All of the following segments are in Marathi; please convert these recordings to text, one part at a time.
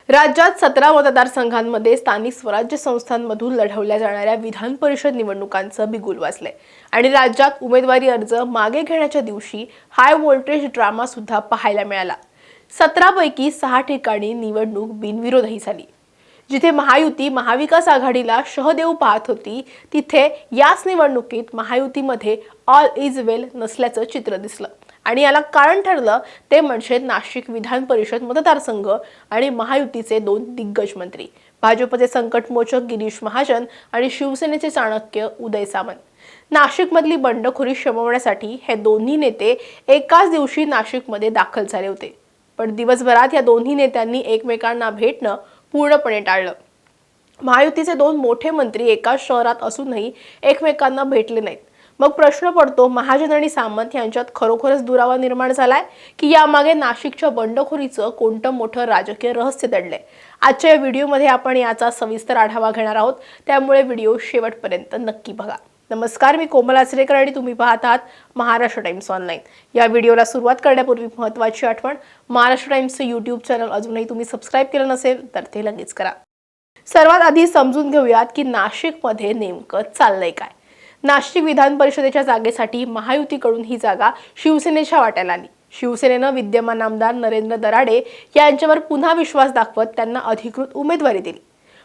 राज्यात 17 मतदारसंघांमध्ये स्थानिक स्वराज्य संस्थांमधून लढवल्या जाणाऱ्या विधान परिषद निवडणुकांचं बिगुल वाजलंय आणि राज्यात उमेदवारी अर्ज मागे घेण्याच्या दिवशी हाय व्होल्टेज ड्रामा सुद्धा पाहायला मिळाला। 17 पैकी 6 ठिकाणी निवडणूक बिनविरोधही झाली। जिथे महायुती महाविकास आघाडीला शह देऊ पाहत होती, तिथे याच निवडणुकीत महायुतीमध्ये ऑल इज वेल नसल्याचं चित्र दिसलं आणि याला कारण ठरलं ते म्हणजे नाशिक विधान परिषद मतदारसंघ आणि महायुतीचे 2 दिग्गज मंत्री, भाजपचे संकटमोचक गिरीश महाजन आणि शिवसेनेचे चाणक्य उदय सामंत। नाशिकमधली बंडखोरी शमवण्यासाठी हे दोन्ही नेते एकाच दिवशी नाशिकमध्ये दाखल झाले होते, पण दिवसभरात या दोन्ही नेत्यांनी एकमेकांना भेटणं पूर्णपणे टाळलं। महायुतीचे 2 मोठे मंत्री एकाच शहरात असूनही एकमेकांना भेटले नाहीत। मग प्रश्न पडतो, महाजन आणि सामंत यांच्यात खरोखरच दुरावा निर्माण झालाय की यामागे नाशिकच्या बंडखोरीचं कोणतं मोठं राजकीय रहस्य दडलंय? आजच्या या व्हिडिओमध्ये आपण याचा सविस्तर आढावा घेणार आहोत, त्यामुळे व्हिडिओ शेवटपर्यंत नक्की बघा। नमस्कार, मी कोमल आचरेकर आणि तुम्ही पाहत आहात महाराष्ट्र टाइम्स ऑनलाईन। या व्हिडिओला सुरुवात करण्यापूर्वी महत्त्वाची आठवण, महाराष्ट्र टाइम्सचं यूट्यूब चॅनल अजूनही तुम्ही सबस्क्राइब केलं नसेल तर ते लगेच करा। सर्वात आधी समजून घेऊयात की नाशिकमध्ये नेमकं चाललंय काय। नाशिक विधान परिषदेच्या जागेसाठी महायुतीकडून ही जागा शिवसेनेच्या वाट्याला आली। शिवसेनेनं विद्यमान आमदार नरेंद्र दराडे यांच्यावर पुन्हा विश्वास दाखवत त्यांना अधिकृत उमेदवारी दिली।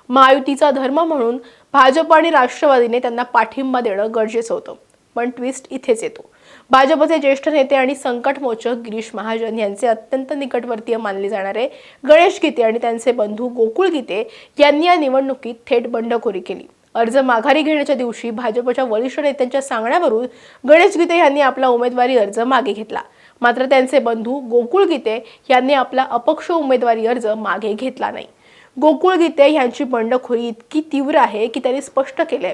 महायुतीचा धर्म म्हणून भाजप आणि राष्ट्रवादीने त्यांना पाठिंबा देणं गरजेचं होतं, पण ट्विस्ट इथेच येतो। भाजपचे ज्येष्ठ नेते आणि संकटमोचक गिरीश महाजन यांचे अत्यंत निकटवर्तीय मानले जाणारे गणेश गीते आणि त्यांचे बंधू गोकुळ गीते यांनी या निवडणुकीत थेट बंडखोरी केली। अर्ज माघारी घेण्याच्या दिवशी भाजपच्या वरिष्ठ नेत्यांच्या सांगण्यावरून गणेश गीते यांनी आपला उमेदवारी अर्ज मागे घेतला, मात्र त्यांचे बंधू गोकुळ गीते यांनी आपला अपक्ष उमेदवारी अर्ज मागे घेतला नाही। गोकुळ गीते यांची बंडखोरी इतकी तीव्र आहे की त्यांनी स्पष्ट केले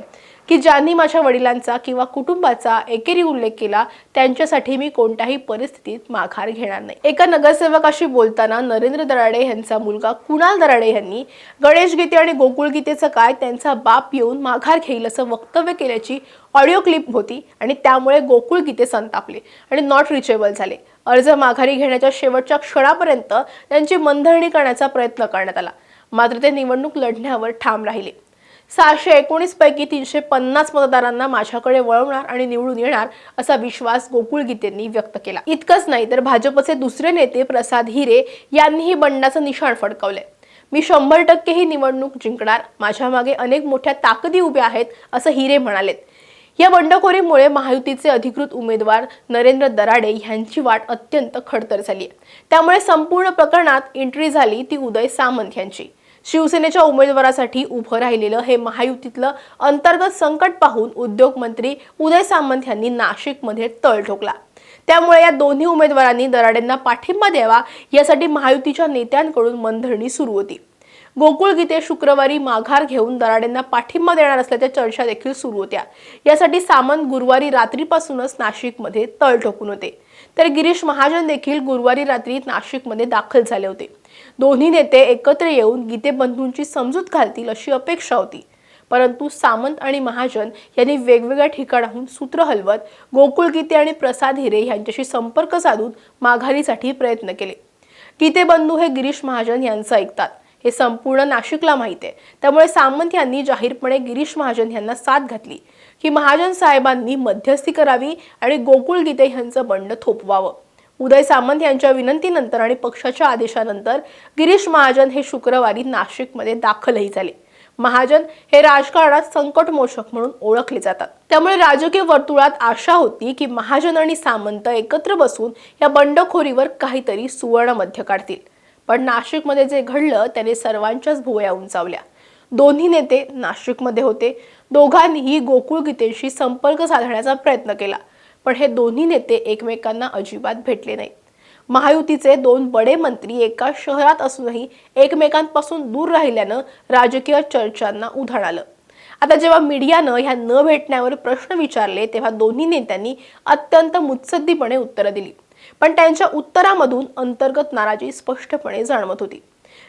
की ज्यांनी माझ्या वडिलांचा किंवा कुटुंबाचा एकेरी उल्लेख केला त्यांच्यासाठी मी कोणत्याही परिस्थितीत माघार घेणार नाही। एका नगरसेवकाशी बोलताना नरेंद्र दराडे यांचा मुलगा कुणाल दराडे यांनी गणेश गीते आणि गोकुळ गीतेचं काय, त्यांचा बाप येऊन माघार घेईल असं वक्तव्य केल्याची ऑडिओ क्लिप होती आणि त्यामुळे गोकुळ गीते संतापले आणि नॉट रिचेबल झाले। अर्ज माघारी घेण्याच्या शेवटच्या क्षणापर्यंत त्यांची मनधरणी करण्याचा प्रयत्न करण्यात आला, मात्र ते निवडणूक लढण्यावर ठाम राहिले। 619 पैकी 350 मतदारांना माझ्याकडे वळवणार आणि निवडून येणार असा विश्वास गोकुळ गीतेंनी व्यक्त केला। इतकंच नाही तर भाजपचे दुसरे नेते प्रसाद हिरे यांनीही बंडाचं निशाण फडकवलंय। मी 100% ही निवडणूक जिंकणार, माझ्या मागे अनेक मोठ्या ताकदी उभ्या आहेत असं हिरे म्हणालेत। या बंडखोरीमुळे महायुतीचे अधिकृत उमेदवार नरेंद्र दराडे यांची वाट अत्यंत खडतर झाली आहे। त्यामुळे संपूर्ण प्रकरणात एंट्री झाली ती उदय सामंत यांची। शिवसेनेच्या उमेदवारासाठी उभं राहिलेलं हे महायुतीतलं अंतर्गत संकट पाहून उद्योग मंत्री उदय सामंत यांनी नाशिकमध्ये तळ ठोकला। त्यामुळे या दोन्ही उमेदवारांनी दराडेंना पाठिंबा द्यावा यासाठी महायुतीच्या नेत्यांकडून मनधरणी सुरू होती। गोकुळ गीते शुक्रवारी माघार घेऊन दराडेंना पाठिंबा देणार असल्याच्या चर्चा देखील सुरू होत्या। यासाठी सामंत गुरुवारी रात्रीपासूनच नाशिकमध्ये तळ ठोकून होते, तर गिरीश महाजन देखील गुरुवारी रात्री नाशिकमध्ये दाखल झाले होते। दोन्ही नेते एकत्र येऊन गीते बंधूंची समजूत घालतील अशी अपेक्षा होती, परंतु सामंत आणि महाजन यांनी वेगवेगळ्या ठिकाणाहून सूत्र हलवत गोकुळ गीते आणि प्रसाद हिरे यांच्याशी संपर्क साधून माघारीसाठी प्रयत्न केले। गीते बंधू हे गिरीश महाजन यांचं ऐकतात हे संपूर्ण नाशिकला माहिती आहे, त्यामुळे सामंत यांनी जाहीरपणे गिरीश महाजन यांना साथ घातली की महाजन साहेबांनी मध्यस्थी करावी आणि गोकुळ गीते यांचं बंड थोपवावं। उदय सामंत यांच्या विनंतीनंतर आणि पक्षाच्या आदेशानंतर गिरीश महाजन हे शुक्रवारी नाशिकमध्ये दाखलही झाले। महाजन हे राजकारणात संकटमोचक म्हणून ओळखले जातात, त्यामुळे राजकीय वर्तुळात आशा होती की महाजन आणि सामंत एकत्र बसून या बंडखोरीवर काहीतरी सुवर्ण मध्य काढतील। पण नाशिकमध्ये जे घडलं त्याने सर्वांच्याच भुवया उंचावल्या। दोन्ही नेते नाशिकमध्ये होते, दोघांनीही गोकुळ गीतेंशी संपर्क साधण्याचा प्रयत्न केला, पण हे दोन्ही नेते एकमेकांना अजिबात भेटले नाहीत। महायुतीचे 2 बडे मंत्री एका शहरात असूनही एकमेकांपासून दूर राहिल्यानं राजकीय चर्चांना उधाण आलं। आता जेव्हा मीडियानं ह्या न भेटण्यावर प्रश्न विचारले तेव्हा दोन्ही नेत्यांनी अत्यंत मुत्सद्दीपणे उत्तरं दिली, पण त्यांच्या उत्तरामधून अंतर्गत नाराजी स्पष्टपणे जाणवत होती।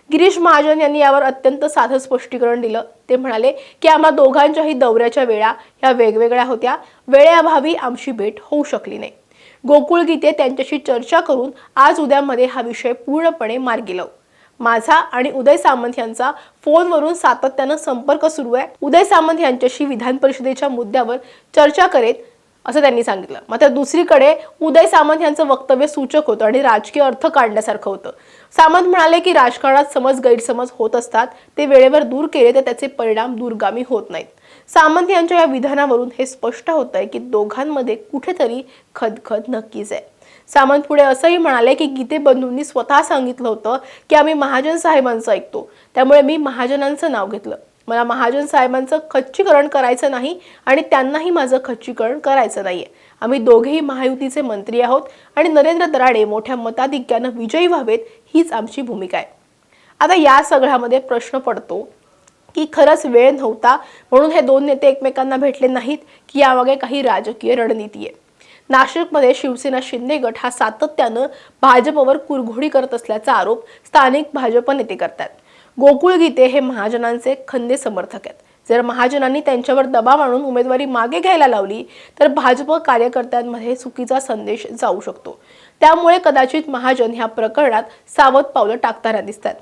गिरीश महाजन यांनी यावर अत्यंत साधं स्पष्टीकरण दिलं। ते म्हणाले की आम्हा दोघांच्याही दौऱ्याच्या वेळा या वेगवेगळ्या होत्या, वेळेअभावी आमची भेट होऊ शकली नाही। गोकुळ गीते त्यांच्याशी चर्चा करून आज उद्यामध्ये हा विषय पूर्णपणे मार्गी लावू। माझा आणि उदय सामंत यांचा फोनवरून सातत्यानं संपर्क सुरू आहे। उदय सामंत यांच्याशी विधान परिषदेच्या मुद्द्यावर चर्चा करेत असं त्यांनी सांगितलं। मात्र दुसरीकडे उदय सामंत यांचं वक्तव्य सूचक होतं आणि राजकीय अर्थ काढण्यासारखं होतं। सामंत म्हणाले की राजकारणात समज गैरसमज होत असतात, ते वेळेवर दूर केले तर त्याचे परिणाम दूरगामी होत नाहीत। सामंत यांच्या या विधानावरून हे स्पष्ट होतंय की दोघांमध्ये कुठेतरी खदखद नक्कीच आहे। सामंत पुढे असंही म्हणाले की गीते बंधूंनी स्वतः सांगितलं होतं की आम्ही महाजन साहेबांचं ऐकतो, त्यामुळे मी महाजनांचं नाव घेतलं। मला महाजन साहेबांचं खच्चीकरण करायचं नाही आणि त्यांनाही माझं खच्चीकरण करायचं नाहीये। आम्ही दोघेही महायुतीचे मंत्री आहोत आणि नरेंद्र दराडे मोठ्या मताधिक्यानं विजयी व्हावेत हीच आमची भूमिका आहे। आता या सगळ्यामध्ये प्रश्न पडतो की खरंच वेळ नव्हता म्हणून हे दोन नेते एकमेकांना भेटले नाहीत की यामागे काही राजकीय रणनीती आहे। नाशिकमध्ये शिवसेना शिंदे गट हा सातत्यानं भाजपवर कुरघोडी करत असल्याचा आरोप स्थानिक भाजप नेते करतात। गोकुळ गीते हे महाजनांचे खंदे समर्थक आहेत। जर महाजनांनी त्यांच्यावर दबाव आणून उमेदवारी मागे घ्यायला लावली तर भाजप कार्यकर्त्यांमध्ये चुकीचा संदेश जाऊ शकतो। त्यामुळे कदाचित महाजन ह्या प्रकरणात सावध पावलं टाकताना दिसतात।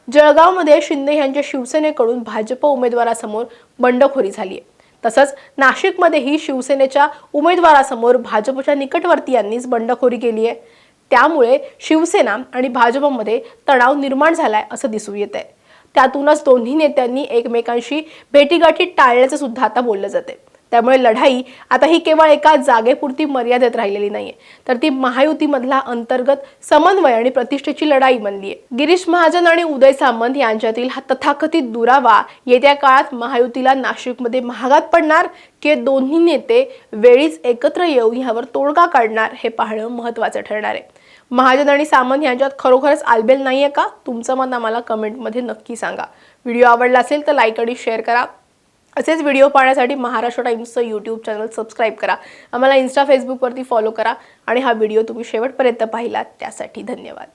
जळगावमध्ये शिंदे यांच्या शिवसेनेकडून भाजप उमेदवारासमोर बंडखोरी झाली आहे। तसंच नाशिकमध्येही शिवसेनेच्या उमेदवारासमोर भाजपच्या निकटवर्तीयांनीच बंडखोरी केली आहे। त्यामुळे शिवसेना आणि भाजपमध्ये तणाव निर्माण झालाय असं दिसून येत आहे। त्यातूनच दोन्ही नेत्यांनी एकमेकांशी भेटीगाठी टाळल्याचं सुद्धा आता बोललं जाते। त्यामुळे लढाई आता ही केवळ एका जागेपुरती मर्यादित राहिलेली नाहीये, तर ती महायुतीमधला अंतर्गत समन्वय आणि प्रतिष्ठेची लढाई बनली आहे। गिरीश महाजन आणि उदय सामंत यांच्यातील हा तथाकथित दुरावा येत्या काळात महायुतीला नाशिकमध्ये महागात पडणार की दोन्ही नेते वेळीच एकत्र येऊन यावर तोडगा काढणार हे पाहणं महत्त्वाचं ठरणार आहे। महाजन आणि सामंत यांच्यात खरोखरच आलबेल नाहीये का? तुमचं मत आम्हाला कमेंटमध्ये नक्की सांगा। व्हिडिओ आवडला असेल तर लाईक आणि शेअर करा। असेच व्हिडिओ पाहण्यासाठी महाराष्ट्र टाइम्सचं यूट्यूब चॅनल सबस्क्राईब करा। आम्हाला इन्स्टा फेसबुकवरती फॉलो करा आणि हा व्हिडिओ तुम्ही शेवटपर्यंत पाहिलात त्यासाठी धन्यवाद।